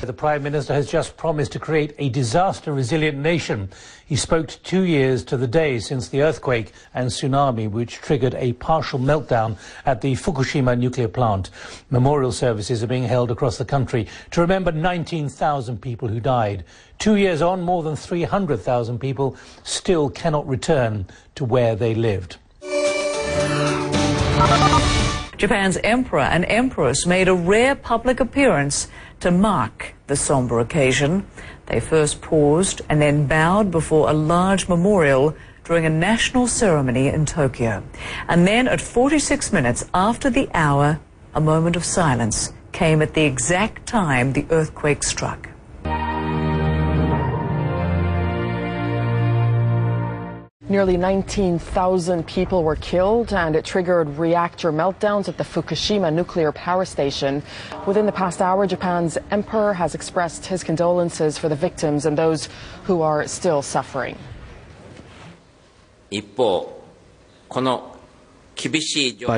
The Prime Minister has just promised to create a disaster-resilient nation. He spoke 2 years to the day since the earthquake and tsunami which triggered a partial meltdown at the Fukushima nuclear plant. Memorial services are being held across the country to remember 19,000 people who died. 2 years on, more than 300,000 people still cannot return to where they lived. Japan's emperor and empress made a rare public appearance to mark the somber occasion. They first paused and then bowed before a large memorial during a national ceremony in Tokyo. And then at 46 minutes after the hour, a moment of silence came at the exact time the earthquake struck. Nearly 19,000 people were killed, and it triggered reactor meltdowns at the Fukushima nuclear power station. Within the past hour, Japan's emperor has expressed his condolences for the victims and those who are still suffering. By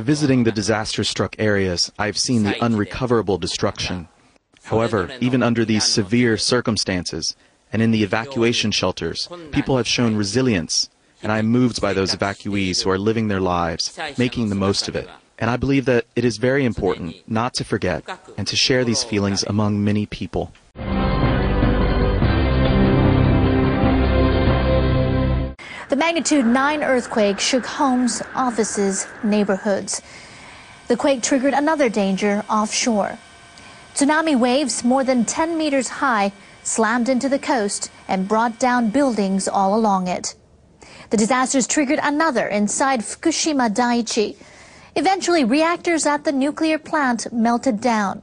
visiting the disaster-struck areas, I've seen the unrecoverable destruction. However, even under these severe circumstances and in the evacuation shelters, people have shown resilience. And I am moved by those evacuees who are living their lives, making the most of it. And I believe that it is very important not to forget and to share these feelings among many people. The magnitude 9 earthquake shook homes, offices, neighborhoods. The quake triggered another danger offshore. Tsunami waves more than 10 meters high slammed into the coast and brought down buildings all along it. The disasters triggered another inside Fukushima Daiichi. Eventually, reactors at the nuclear plant melted down.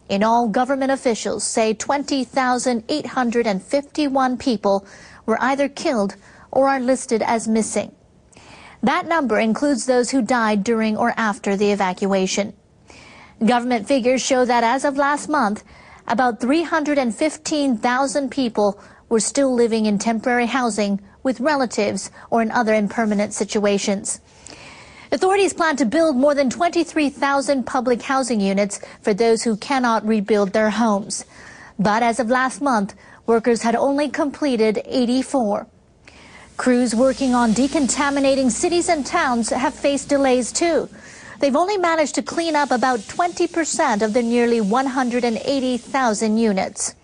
In all, government officials say 20,851 people were either killed or are listed as missing. That number includes those who died during or after the evacuation. Government figures show that as of last month, about 315,000 people were still living in temporary housing with relatives or in other impermanent situations. Authorities plan to build more than 23,000 public housing units for those who cannot rebuild their homes. But as of last month, workers had only completed 84. Crews working on decontaminating cities and towns have faced delays too. They've only managed to clean up about 20% of the nearly 180,000 units.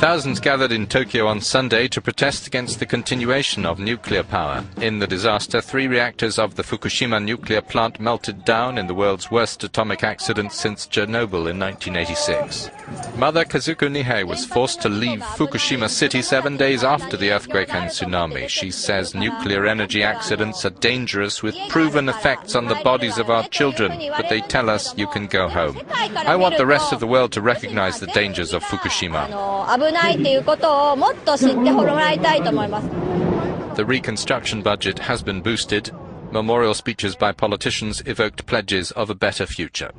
Thousands gathered in Tokyo on Sunday to protest against the continuation of nuclear power. In the disaster, 3 reactors of the Fukushima nuclear plant melted down in the world's worst atomic accident since Chernobyl in 1986. Mother Kazuko Nihei was forced to leave Fukushima City 7 days after the earthquake and tsunami. She says nuclear energy accidents are dangerous with proven effects on the bodies of our children, but they tell us you can go home. I want the rest of the world to recognize the dangers of Fukushima. The reconstruction budget has been boosted. Memorial speeches by politicians evoked pledges of a better future.